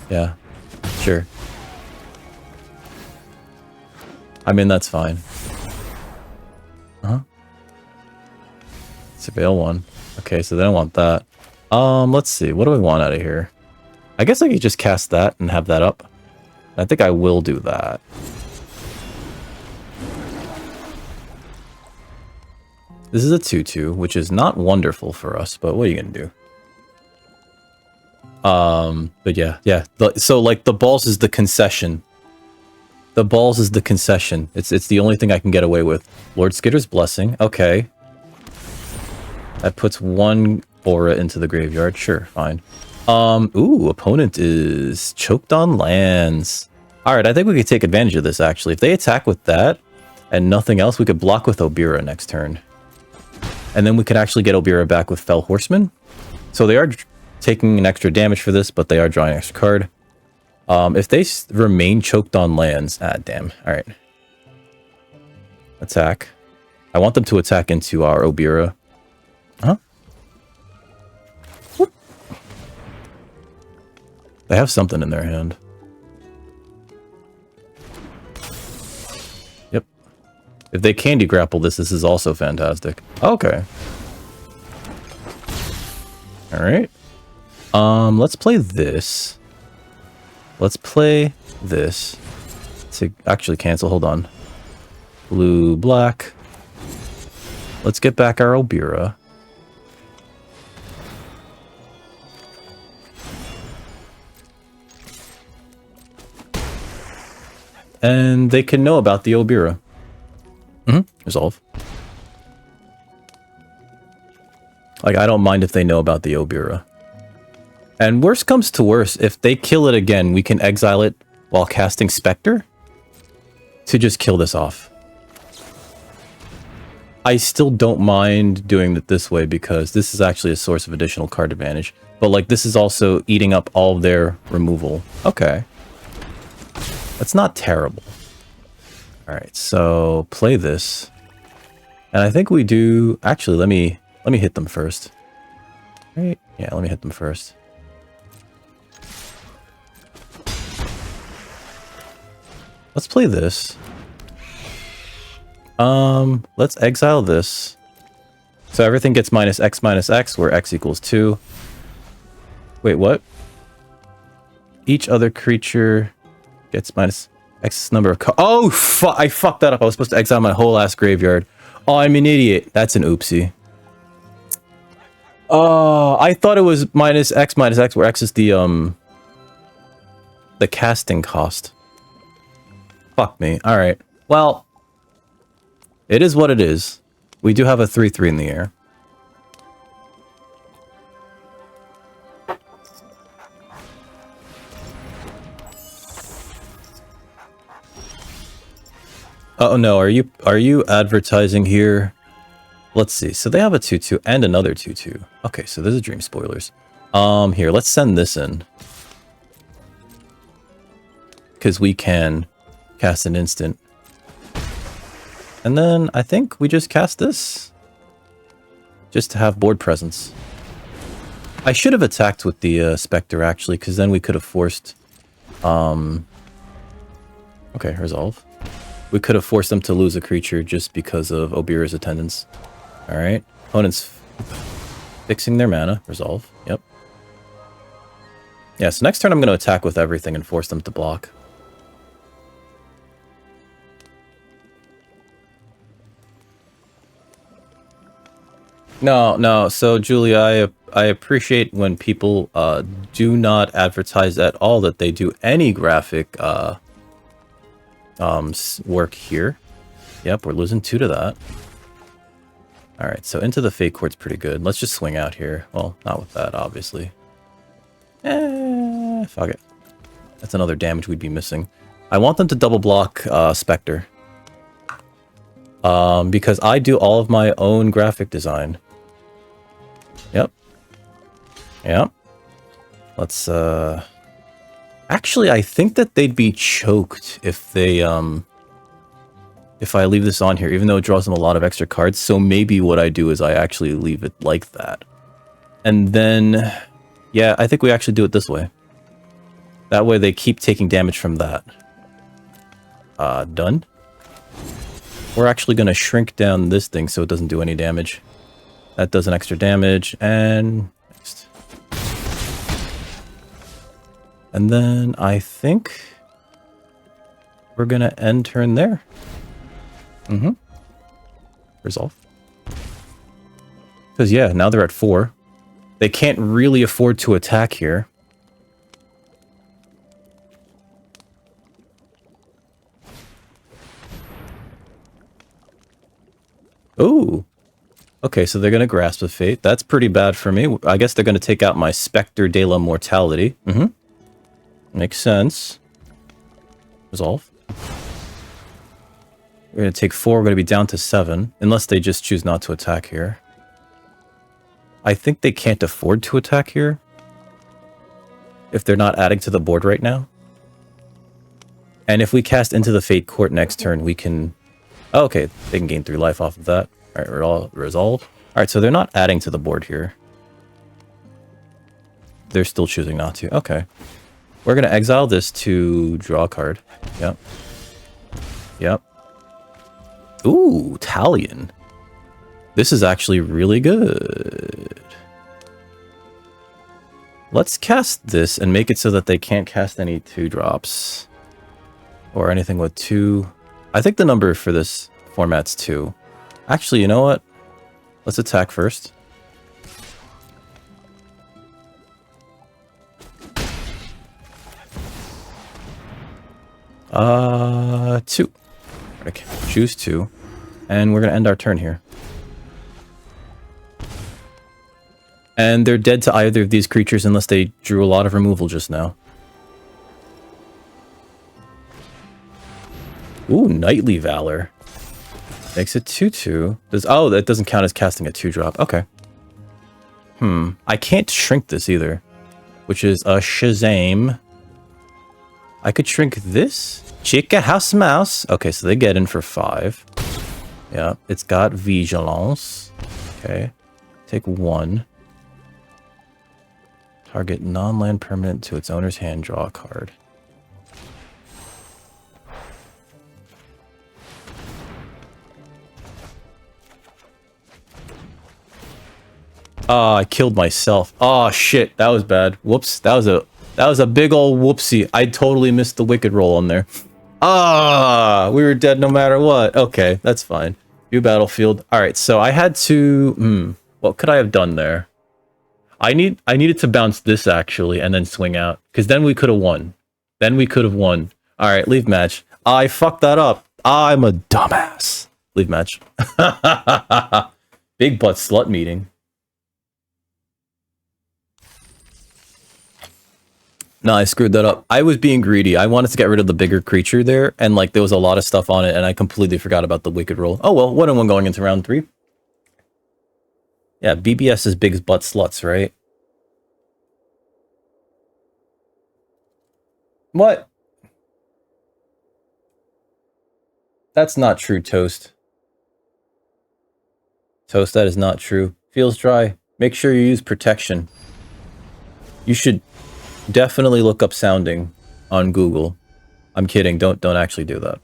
yeah, sure. I mean, that's fine. Surveil 1. Okay, so they don't want that. Let's see. What do I want out of here? I guess I could just cast that and have that up. I think I will do that. This is a 2/2, which is not wonderful for us, but what are you gonna do? But yeah. So like the balls is the concession. The balls is the concession. It's the only thing I can get away with. Lord Skitter's Blessing. Okay. That puts 1 aura into the graveyard. Sure, fine. Ooh, opponent is choked on lands. Alright, I think we could take advantage of this, actually. If they attack with that and nothing else, we could block with Obira next turn. And then we could actually get Obira back with Fell Horseman. So they are taking an extra damage for this, but they are drawing an extra card. If they remain choked on lands... Ah, damn. Alright. Attack. I want them to attack into our Obira. Huh? Whoop. They have something in their hand. Yep. If they candy grapple this is also fantastic. Okay. Alright. Let's play this. Let's play this. To actually cancel, hold on. Blue, black. Let's get back our Obira. And they can know about the Obira. Resolve. Like, I don't mind if they know about the Obira. And worst comes to worst, if they kill it again, we can exile it while casting Spectre to just kill this off. I still don't mind doing it this way because this is actually a source of additional card advantage. But, like, this is also eating up all of their removal. Okay. That's not terrible. Alright, so play this. And I think we do... Actually, let me hit them first. Right? Yeah, let me hit them first. Let's play this. Let's exile this. So everything gets minus X, where X equals 2. Wait, what? Each other creature gets minus X number of oh, I fucked that up. I was supposed to exile my whole ass graveyard. Oh, I'm an idiot. That's an oopsie. Oh, I thought it was minus X, where X is the casting cost. Fuck me. Alright. Well, it is what it is. We do have a 3/3 in the air. Oh no, are you advertising here? Let's see. So they have a 2/2 and another 2/2. Okay, so this is Dream Spoilers. Here, let's send this in. Because we can cast an instant. And then I think we just cast this. Just to have board presence. I should have attacked with the Spectre actually, because then we could have forced... Okay, resolve. We could have forced them to lose a creature just because of Obira's attendance. Alright. Opponent's fixing their mana. Resolve. Yep. Yeah, so next turn I'm going to attack with everything and force them to block. No. So, Julia, I appreciate when people do not advertise at all that they do any graphic work here. Yep, we're losing 2 to that. Alright, so into the Fate Court's pretty good. Let's just swing out here. Well, not with that, obviously. Fuck it. That's another damage we'd be missing. I want them to double block Spectre. Because I do all of my own graphic design. Yep. Yep. Let's, Actually, I think that they'd be choked if they, if I leave this on here, even though it draws them a lot of extra cards. So maybe what I do is I actually leave it like that. And then, yeah, I think we actually do it this way. That way they keep taking damage from that. Done. We're actually going to shrink down this thing so it doesn't do any damage. That does an extra damage, and next. And then I think we're going to end turn there. Resolve. Because, yeah, now they're at 4. They can't really afford to attack here. Ooh. Okay, so they're going to Grasp of Fate. That's pretty bad for me. I guess they're going to take out my Spectre de la Mortality. Makes sense. Resolve. We're going to take 4. We're going to be down to 7. Unless they just choose not to attack here. I think they can't afford to attack here. If they're not adding to the board right now. And if we cast Into the Fate Court next turn, we can... Oh, okay, they can gain 3 life off of that. All right, we're all resolve. All right, so they're not adding to the board here. They're still choosing not to. Okay. We're going to exile this to draw a card. Yep. Yep. Ooh, Talion. This is actually really good. Let's cast this and make it so that they can't cast any 2-drops. Or anything with 2. I think the number for this format's 2. Actually, you know what? Let's attack first. Two. Okay, choose 2. And we're gonna end our turn here. And they're dead to either of these creatures unless they drew a lot of removal just now. Ooh, Knightly Valor. Makes it 2/2. Oh, that doesn't count as casting a 2-drop. Okay. I can't shrink this either, which is a Shazam. I could shrink this. Chica House Mouse. Okay, so they get in for 5. Yeah, it's got Vigilance. Okay. Take 1. Target non-land permanent to its owner's hand. Draw a card. Oh, I killed myself. Oh shit, that was bad. Whoops, that was a big old whoopsie. I totally missed the wicked roll on there. Ah, we were dead no matter what. Okay, that's fine. View battlefield. All right, so I had to. What could I have done there? I needed to bounce this actually, and then swing out, because then we could have won. Then we could have won. All right, leave match. I fucked that up. I'm a dumbass. Leave match. Big butt slut meeting. No, I screwed that up. I was being greedy. I wanted to get rid of the bigger creature there, and like there was a lot of stuff on it, and I completely forgot about the wicked roll. Oh well, 1-1 going into round 3. Yeah, BBS is big butt sluts, right? What? That's not true, Toast. Toast, that is not true. Feels dry. Make sure you use protection. You should definitely look up sounding on Google. I'm kidding. Don't actually do that.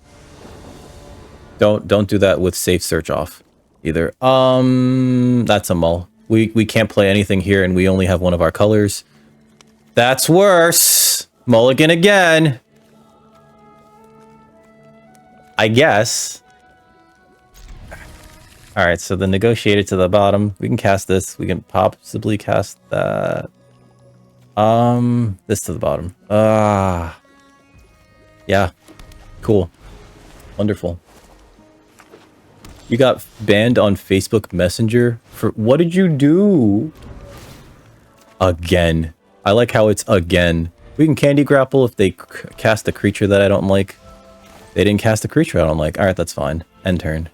Don't do that with safe search off either. That's a mull. We can't play anything here, and we only have one of our colors. That's worse. Mulligan again. I guess. All right, so the negotiator to the bottom. We can cast this. We can possibly cast that. This to the bottom. Yeah. Cool. Wonderful. You got banned on Facebook Messenger for... What did you do? Again. I like how it's again. We can candy grapple if they cast a creature that I don't like. They didn't cast a creature I don't like. Alright, that's fine. End turn.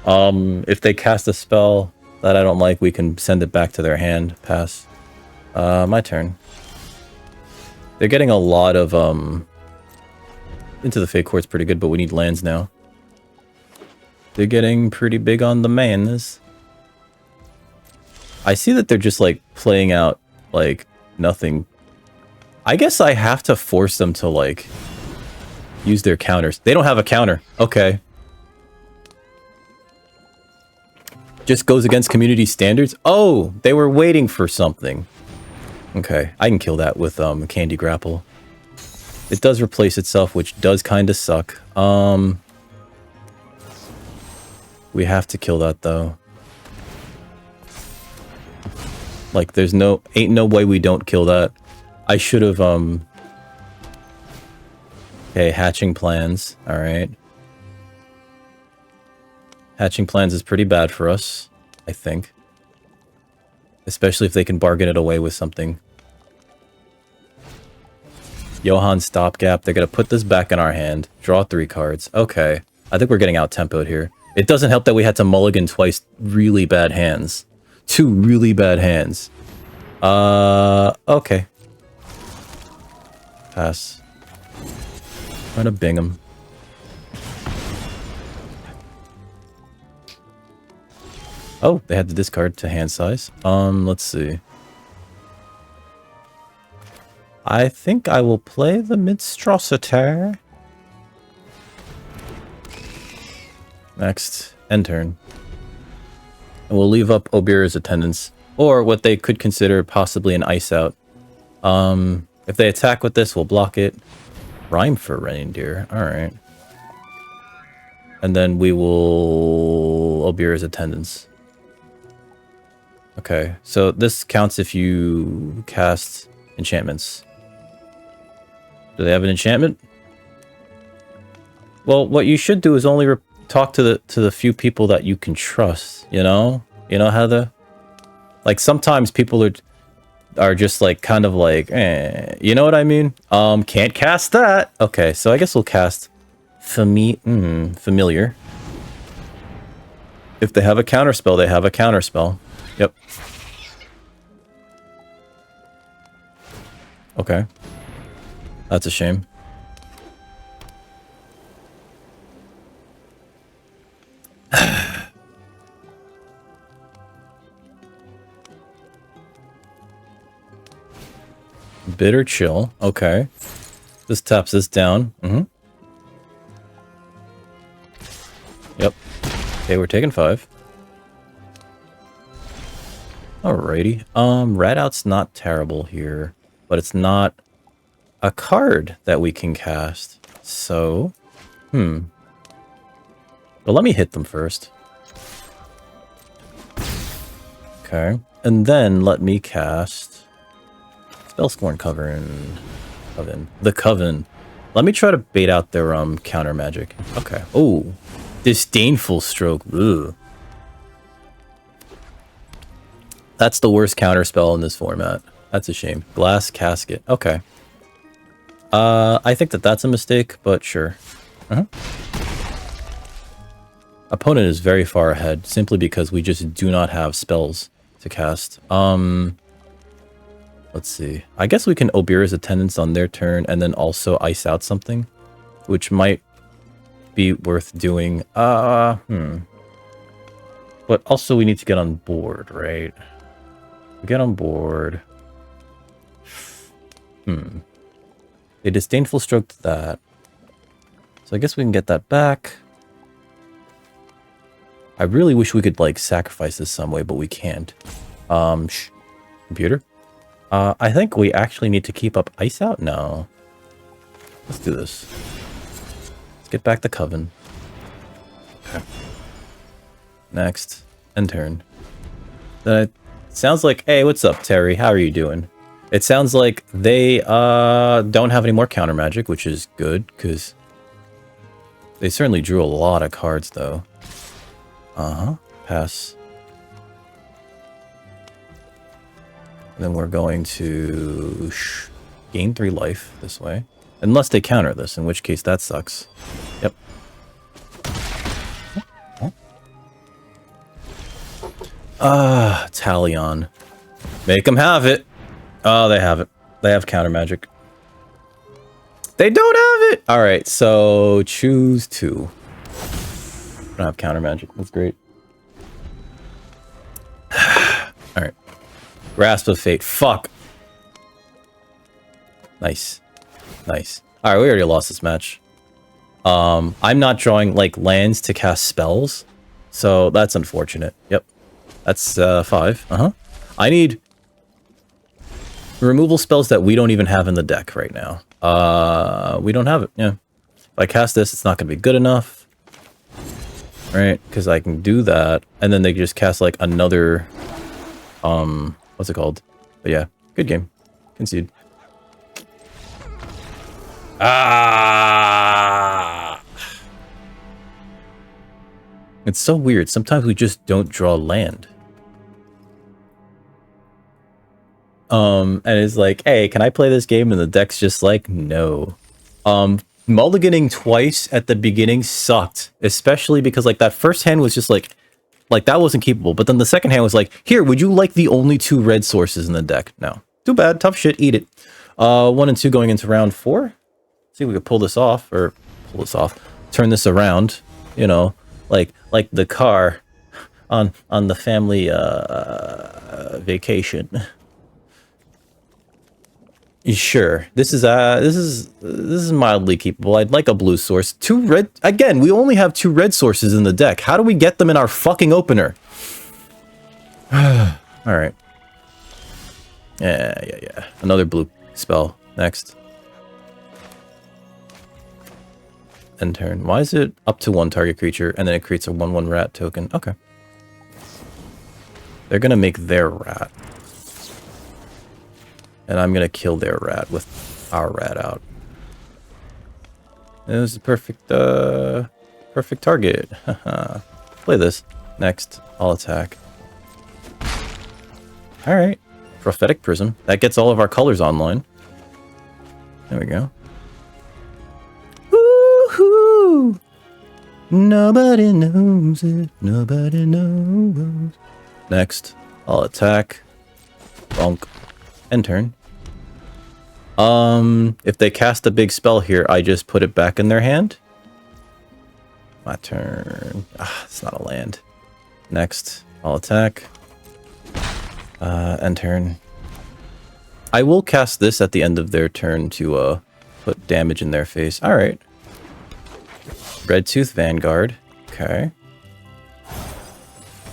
If they cast a spell that I don't like, we can send it back to their hand. Pass. My turn. They're getting a lot of, Into the Fate Court's pretty good, but we need lands now. They're getting pretty big on the mains. I see that they're just, like, playing out, like, nothing. I guess I have to force them to, like, use their counters. They don't have a counter. Okay. Just goes against community standards? Oh, they were waiting for something. Okay, I can kill that with Candy Grapple. It does replace itself, which does kind of suck. We have to kill that though. Like, there's ain't no way we don't kill that. I should have Okay, hatching plans. All right. Hatching plans is pretty bad for us, I think. Especially if they can bargain it away with something. Johan Stopgap. They're going to put this back in our hand. Draw 3 cards. Okay. I think we're getting out-tempoed here. It doesn't help that we had to mulligan twice really bad hands. 2 really bad hands. Okay. Pass. Trying to bing him. Oh, they had to discard to hand size. Let's see. I think I will play the Minstrosity. Next, end turn. And we'll leave up Obira's Attendants, or what they could consider possibly an ice out. If they attack with this, we'll block it. Rhyme for Reindeer, alright. And then we will Obira's Attendants. Okay, so this counts if you cast enchantments. Do they have an enchantment? Well, what you should do is only talk to the few people that you can trust, you know? You know how like sometimes people are just like kind of like, you know what I mean? Can't cast that. Okay, so I guess we'll cast Familiar. If they have a counterspell, they have a counterspell. Yep. Okay. That's a shame. Bitter Chill. Okay. This taps this down. Yep. Okay, we're taking 5. Alrighty. Red Out's not terrible here, but it's not a card that we can cast. So, but let me hit them first. Okay. And then let me cast Spellscorn Coven. The Coven. Let me try to bait out their counter magic. Okay. Oh. Disdainful Stroke. Ugh. That's the worst counter spell in this format. That's a shame. Glass Casket. Okay. I think that's a mistake, but sure. Opponent is very far ahead, simply because we just do not have spells to cast. Let's see. I guess we can Obira's Attendants on their turn, and then also ice out something, which might be worth doing. But also we need to get on board, right? Get on board. They Disdainful Stroked that. So I guess we can get that back. I really wish we could, like, sacrifice this some way, but we can't. Computer? I think we actually need to keep up Ice Out? No. Let's do this. Let's get back the Coven. Okay. Next. End turn. Then it sounds like, hey, what's up, Terry? How are you doing? It sounds like they don't have any more counter magic, which is good, because they certainly drew a lot of cards, though. Pass. And then we're going to gain 3 life this way. Unless they counter this, in which case that sucks. Yep. Talion. Make them have it. Oh, they have it. They have counter magic. They don't have it! Alright, so choose 2. I don't have counter magic. That's great. Alright. Grasp of Fate. Fuck. Nice. Nice. Alright, we already lost this match. I'm not drawing, like, lands to cast spells. So that's unfortunate. Yep. That's 5. I need removal spells that we don't even have in the deck right now. We don't have it. Yeah. If I cast this, it's not going to be good enough. Right? Because I can do that. And then they just cast, like, another... what's it called? But yeah. Good game. Concede. It's so weird. Sometimes we just don't draw land. And it's like, hey, can I play this game? And the deck's just like, no. Mulliganing twice at the beginning sucked. Especially because, like, that first hand was just like that wasn't keepable. But then the second hand was like, here, would you like the only 2 red sources in the deck? No. Too bad. Tough shit. Eat it. 1 and 2 going into round 4. See if we could pull this off, turn this around, you know, like the car on the family vacation. Sure, this is mildly keepable. I'd like a blue source. 2 red. Again, we only have 2 red sources in the deck. How do we get them in our fucking opener? All right. Yeah. Another blue spell next. End turn. Why is it up to 1 target creature and then it creates a 1/1 rat token? Okay. They're gonna make their rat. And I'm gonna kill their rat with our rat out. It was a perfect target. Play this. Next, I'll attack. Alright. Prophetic Prism. That gets all of our colors online. There we go. Woohoo! Nobody knows it. Nobody knows. Next, I'll attack. Bonk. End turn. If they cast a big spell here, I just put it back in their hand. My turn. It's not a land. Next, I'll attack. End turn. I will cast this at the end of their turn to put damage in their face. All right. Red Tooth Vanguard. Okay.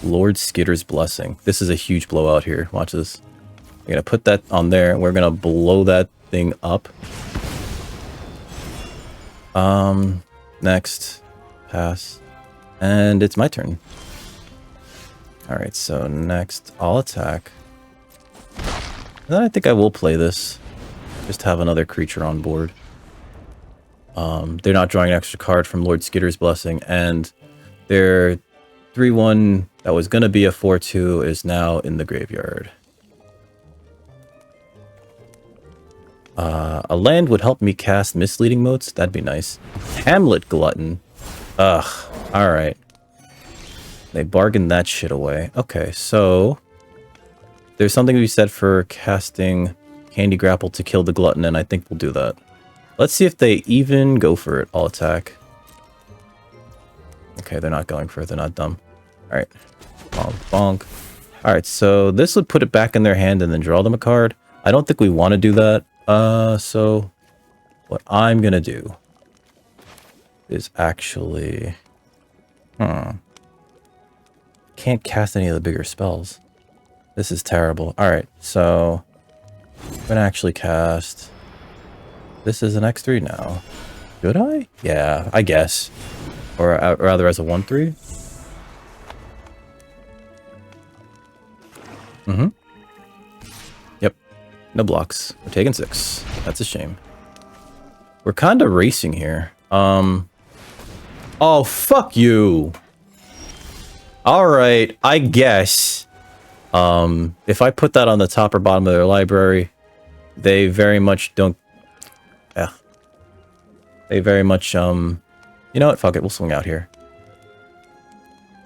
Lord Skitter's Blessing. This is a huge blowout here. Watch this. We're gonna put that on there. We're gonna blow that thing up. Next. Pass. And it's my turn. Alright, so next I'll attack. And then I think I will play this. Just have another creature on board. They're not drawing an extra card from Lord Skitter's Blessing, and their 3/1 that was gonna be a 4/2 is now in the graveyard. A land would help me cast Misleading Motes. That'd be nice. Hamlet Glutton. Ugh. Alright. They bargained that shit away. Okay, so there's something to be said for casting Candy Grapple to kill the Glutton, and I think we'll do that. Let's see if they even go for it. I'll attack. Okay, they're not going for it. They're not dumb. Alright. Bonk, bonk. Alright, so this would put it back in their hand and then draw them a card. I don't think we want to do that. So what I'm gonna do is actually... Can't cast any of the bigger spells. This is terrible. Alright, so I'm gonna actually cast... This is an X3 now. Should I? Yeah, I guess. Or rather as a 1/3. Yep. No blocks. We're taking 6. That's a shame. We're kind of racing here. Oh, fuck you. Alright, I guess. If I put that on the top or bottom of their library, they very much don't... Yeah. They very much, you know what? Fuck it, we'll swing out here.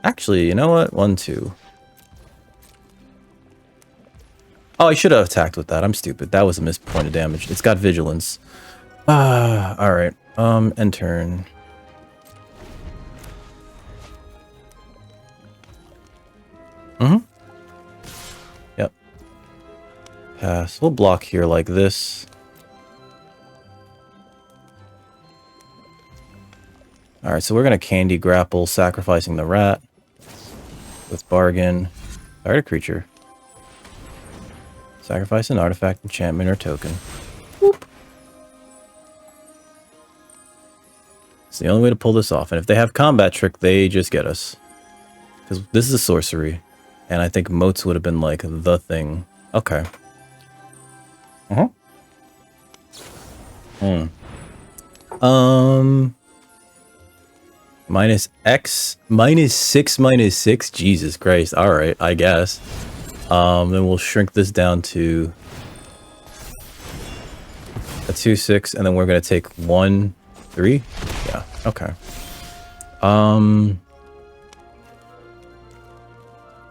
Actually, you know what? 1, 2. Oh, I should have attacked with that. I'm stupid. That was a missed point of damage. It's got vigilance. Alright. End turn. Yep. Pass. We'll block here like this. Alright, so we're gonna Candy Grapple, sacrificing the rat. With bargain. Target a creature. Sacrifice an artifact, enchantment, or token. Whoop. It's the only way to pull this off. And if they have combat trick, they just get us. Because this is a sorcery. And I think motes would have been like the thing. Okay. Minus X. -6, -6. Jesus Christ. Alright, I guess. Then we'll shrink this down to a 2/6, and then we're gonna take 1, 3. Yeah. Okay.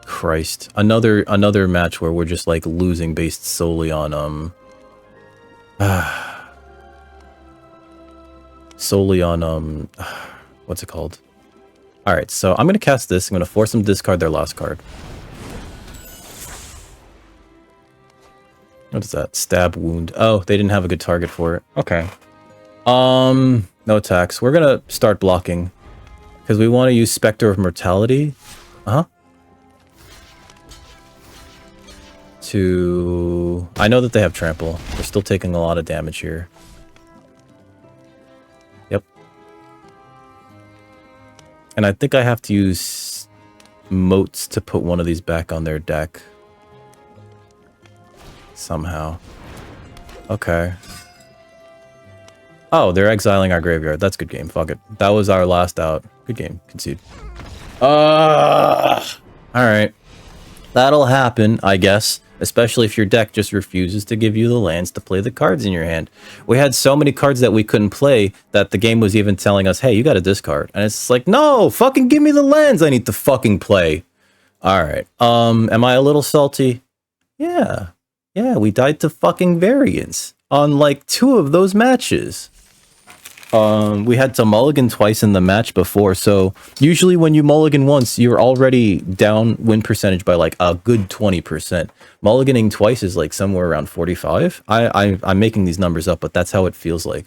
Christ. Another match where we're just like losing based solely on solely on what's it called? All right, so I'm gonna cast this. I'm gonna force them to discard their last card. What is that? Stab wound. Oh, they didn't have a good target for it. Okay. No attacks. We're gonna start blocking because we want to use Spectre of Mortality. I know that they have trample. They're still taking a lot of damage here. Yep. And I think I have to use moats to put one of these back on their deck. Somehow. Okay. Oh, they're exiling our graveyard. That's good game. Fuck it. That was our last out. Good game. Concede. Alright. That'll happen, I guess. Especially if your deck just refuses to give you the lands to play the cards in your hand. We had so many cards that we couldn't play that the game was even telling us, hey, you got to discard. And it's like, no, fucking give me the lands I need to fucking play. Alright. Am I a little salty? Yeah. Yeah, we died to fucking variance on like 2 of those matches. We had to mulligan twice in the match before, so usually when you mulligan once, you're already down win percentage by like a good 20%. Mulliganing twice is like somewhere around 45. I'm making these numbers up, but that's how it feels like.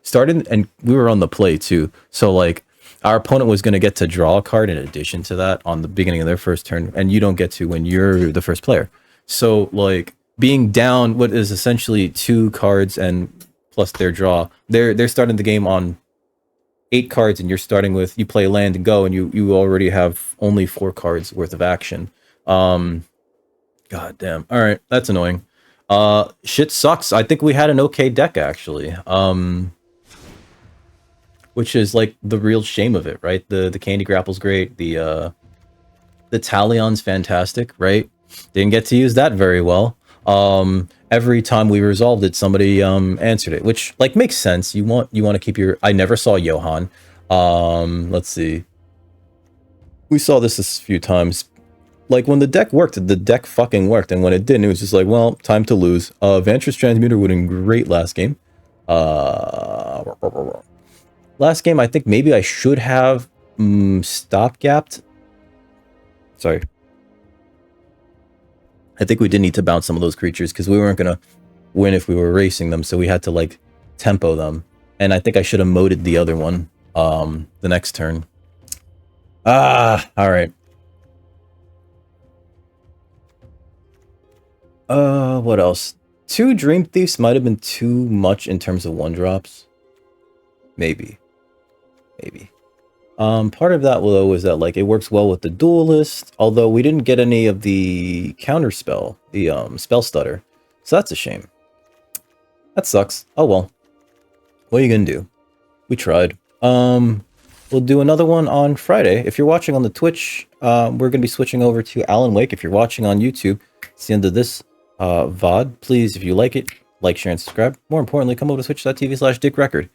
Started, and we were on the play too, so like our opponent was going to get to draw a card in addition to that on the beginning of their first turn, and you don't get to when you're the first player. So like being down what is essentially 2 cards and plus their draw, they're starting the game on 8 cards, and you're starting with, you play land and go, and you already have only 4 cards worth of action. God damn. All right, that's annoying. Shit sucks. I think we had an okay deck actually. Which is like the real shame of it, right? The Candy Grapple's great. The Talion's fantastic, right? Didn't get to use that very well. Every time we resolved it, somebody answered it, which like makes sense. You want to keep your. I never saw Johan. Let's see. We saw this a few times. Like when the deck worked, the deck fucking worked, and when it didn't, it was just like, well, time to lose. Vantress Transmuter would have been great last game. Last game, I think maybe I should have stopgapped. Sorry. I think we did need to bounce some of those creatures because we weren't going to win if we were racing them, so we had to, like, tempo them. And I think I should have moded the other one the next turn. Alright. What else? 2 Dream Thieves might have been too much in terms of 1-drops. Maybe. Part of that, though, was that, like, it works well with the Duelist, although we didn't get any of the counterspell, the, spell stutter. So that's a shame. That sucks. Oh, well. What are you gonna do? We tried. We'll do another one on Friday. If you're watching on the Twitch, we're gonna be switching over to Alan Wake. If you're watching on YouTube, it's the end of this, VOD. Please, if you like it, like, share, and subscribe. More importantly, come over to twitch.tv/dickrecord.